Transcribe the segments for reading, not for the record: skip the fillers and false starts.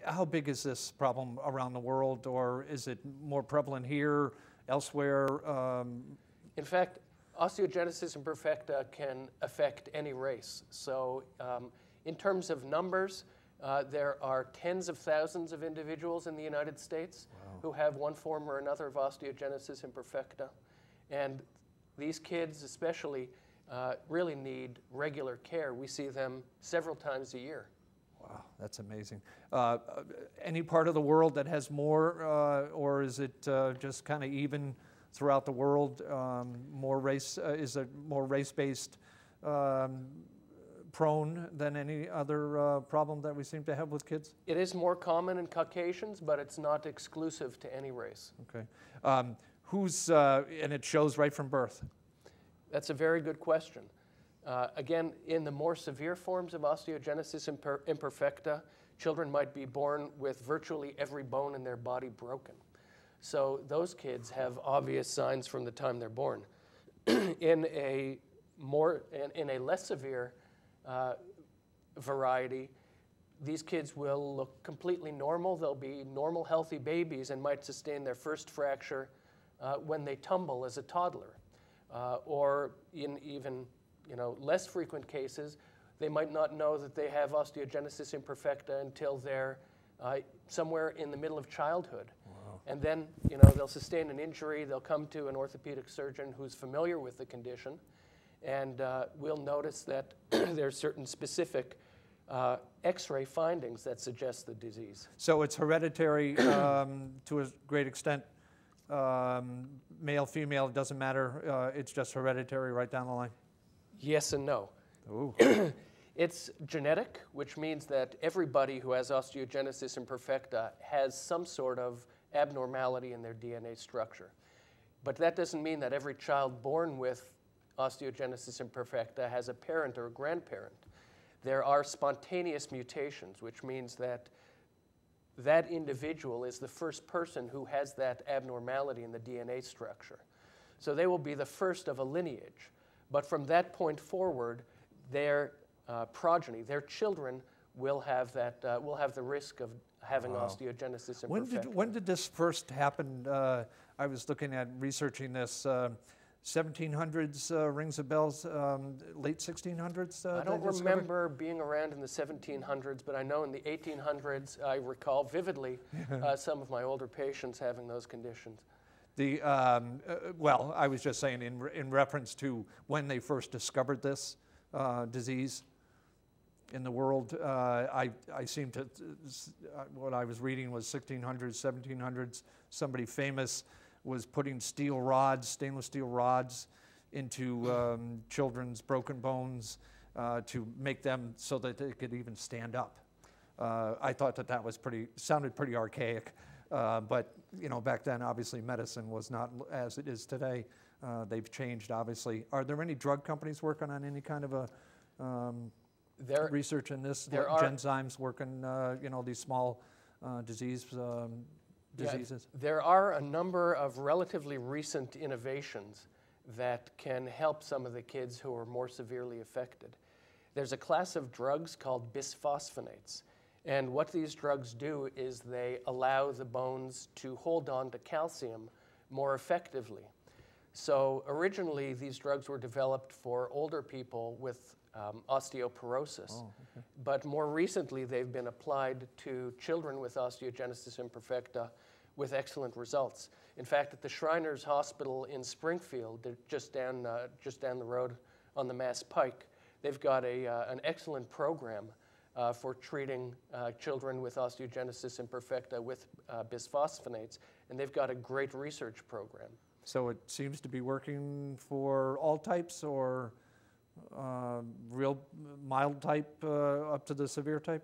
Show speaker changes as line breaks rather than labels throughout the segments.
how big is this problem around the world, or is it more prevalent here, elsewhere?
In fact, osteogenesis imperfecta can affect any race. So in terms of numbers, there are tens of thousands of individuals in the United States who have one form or another of osteogenesis imperfecta. And these kids especially really need regular care. We see them several times a year.
Wow, that's amazing. Any part of the world that has more, or is it just kind of even throughout the world? More race, is it more race-based prone than any other problem that we seem to have with kids?
It is more common in Caucasians, but it's not exclusive to any race.
Okay. And it shows right from birth?
That's a very good question. Again, in the more severe forms of osteogenesis imperfecta, children might be born with virtually every bone in their body broken. So those kids have obvious signs from the time they're born. In a less severe variety, these kids will look completely normal. They'll be normal, healthy babies and might sustain their first fracture when they tumble as a toddler. Or in even less frequent cases, they might not know that they have osteogenesis imperfecta until they're somewhere in the middle of childhood. Wow. And then they'll sustain an injury, they'll come to an orthopedic surgeon who's familiar with the condition, and we'll notice that there's certain specific X-ray findings that suggest the disease.
So it's hereditary to a great extent. Male, female, it doesn't matter. It's just hereditary right down the line.
Yes and no.
Ooh.
It's genetic, which means that everybody who has osteogenesis imperfecta has some sort of abnormality in their DNA structure. But that doesn't mean that every child born with osteogenesis imperfecta has a parent or a grandparent. There are spontaneous mutations, which means that that individual is the first person who has that abnormality in the DNA structure. So they will be the first of a lineage. But from that point forward, their progeny, their children, will have the risk of having osteogenesis imperfecta.
When did this first happen? I was looking at researching this. 1700s rings a bells, late 1600s?
I don't remember being around in the 1700s, but I know in the 1800s, I recall vividly some of my older patients having those conditions.
Well, I was just saying in reference to when they first discovered this disease in the world. I seem to, what I was reading was 1600s, 1700s. Somebody famous was putting stainless steel rods into children's broken bones to make them so that they could even stand up. I thought that was sounded pretty archaic, but back then obviously medicine was not as it is today. They've changed obviously. Are there any drug companies working on any kind of a research in this?
There are
Genzymes working, these small diseases.
Yeah, there are a number of relatively recent innovations that can help some of the kids who are more severely affected. There's a class of drugs called bisphosphonates. And what these drugs do is they allow the bones to hold on to calcium more effectively. So originally, these drugs were developed for older people with osteoporosis. But more recently, they've been applied to children with osteogenesis imperfecta with excellent results. In fact, at the Shriners Hospital in Springfield, just down the road on the Mass Pike, they've got an excellent program for treating children with osteogenesis imperfecta with bisphosphonates, and they've got a great research program.
So it seems to be working for all types, or real mild type up to the severe type?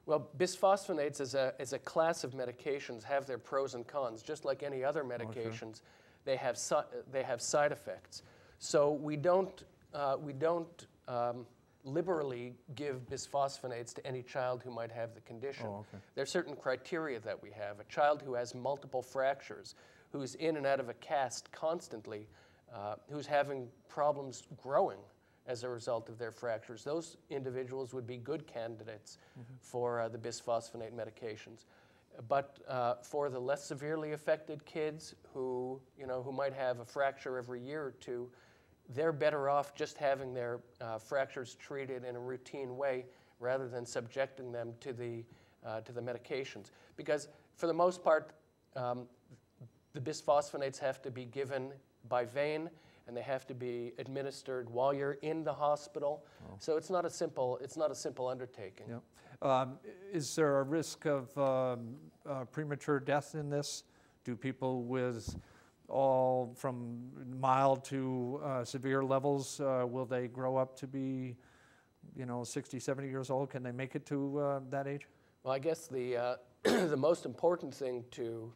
Well, bisphosphonates as a class of medications have their pros and cons. Just like any other medications, they have side effects. So we don't liberally give bisphosphonates to any child who might have the condition. There are certain criteria that we have. A child who has multiple fractures, who's in and out of a cast constantly, who's having problems growing as a result of their fractures. Those individuals would be good candidates for the bisphosphonate medications. But for the less severely affected kids who might have a fracture every year or two, they're better off just having their fractures treated in a routine way rather than subjecting them to the medications. Because for the most part, the bisphosphonates have to be given by vein, and they have to be administered while you're in the hospital. Oh. So it's not a simple undertaking.
Yeah. Is there a risk of premature death in this? Do people with all from mild to severe levels, will they grow up to be, 60, 70 years old? Can they make it to that age?
Well, I guess the the most important thing to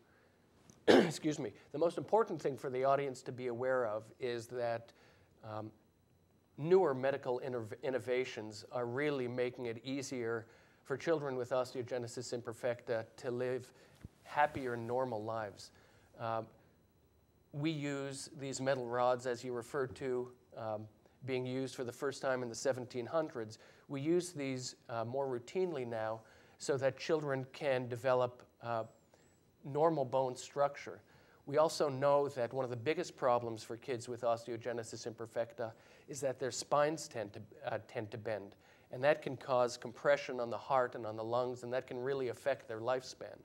excuse me, the most important thing for the audience to be aware of is that newer medical innovations are really making it easier for children with osteogenesis imperfecta to live happier, normal lives. We use these metal rods, as you referred to, being used for the first time in the 1700s. We use these more routinely now so that children can develop normal bone structure. We also know that one of the biggest problems for kids with osteogenesis imperfecta is that their spines tend to bend, and that can cause compression on the heart and on the lungs, and that can really affect their lifespan.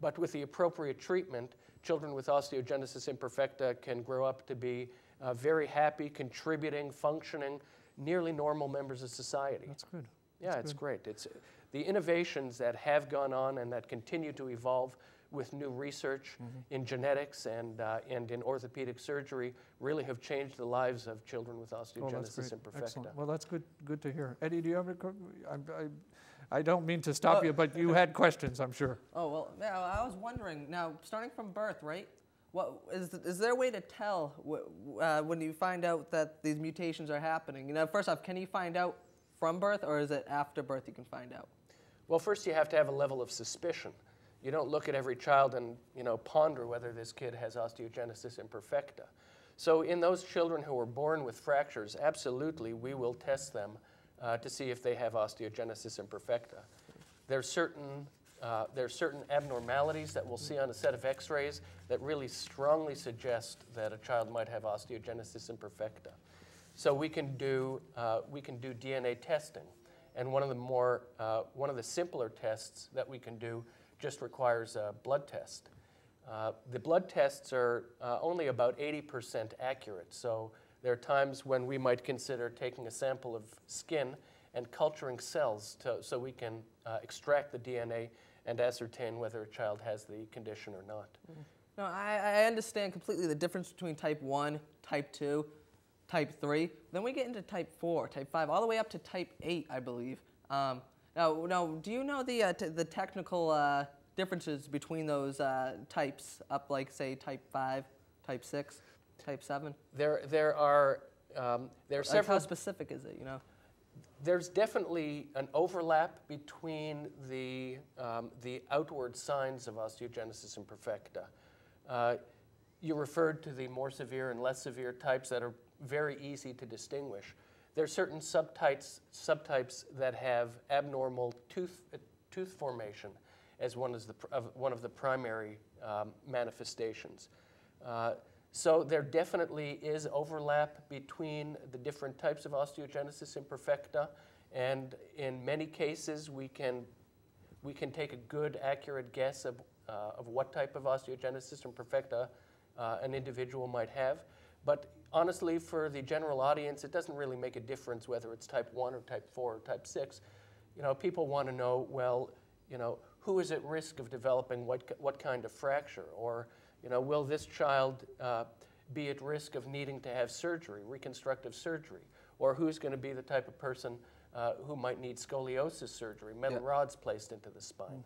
But with the appropriate treatment, children with osteogenesis imperfecta can grow up to be very happy, contributing, functioning, nearly normal members of society.
That's good.
Yeah, it's great. It's the innovations that have gone on and that continue to evolve with new research in genetics and in orthopedic surgery really have changed the lives of children with osteogenesis imperfecta.
Excellent. Well, that's good to hear. Eddie, do you have I don't mean to stop you, but you had questions, I'm sure.
Oh, well, yeah, I was wondering, now, starting from birth, right? What is there a way to tell when you find out that these mutations are happening? First off, can you find out from birth, or is it after birth you can find out?
Well, first you have to have a level of suspicion. You don't look at every child and ponder whether this kid has osteogenesis imperfecta. So in those children who are born with fractures, absolutely we will test them to see if they have osteogenesis imperfecta. There's certain abnormalities that we'll see on a set of x-rays that really strongly suggest that a child might have osteogenesis imperfecta. So we can do DNA testing, and one of the simpler tests that we can do just requires a blood test. The blood tests are only about 80% accurate, so there are times when we might consider taking a sample of skin and culturing cells so we can extract the DNA and ascertain whether a child has the condition or not.
No, I understand completely the difference between type 1, type 2, type 3. Then we get into type 4, type 5, all the way up to type 8, I believe. Now, do you know the technical differences between those types up, like, say, type 5, type 6, type 7?
There are several.
How specific is it,
There's definitely an overlap between the outward signs of osteogenesis imperfecta. You referred to the more severe and less severe types that are very easy to distinguish. There are certain subtypes that have abnormal tooth formation as one of the primary manifestations. So there definitely is overlap between the different types of osteogenesis imperfecta, and in many cases we can take a good, accurate guess of what type of osteogenesis imperfecta an individual might have. But honestly, for the general audience, it doesn't really make a difference whether it's type 1 or type 4 or type 6. People want to know, well, who is at risk of developing what kind of fracture, or will this child be at risk of needing to have surgery, reconstructive surgery, or who's going to be the type of person who might need scoliosis surgery, metal rods placed into the spine.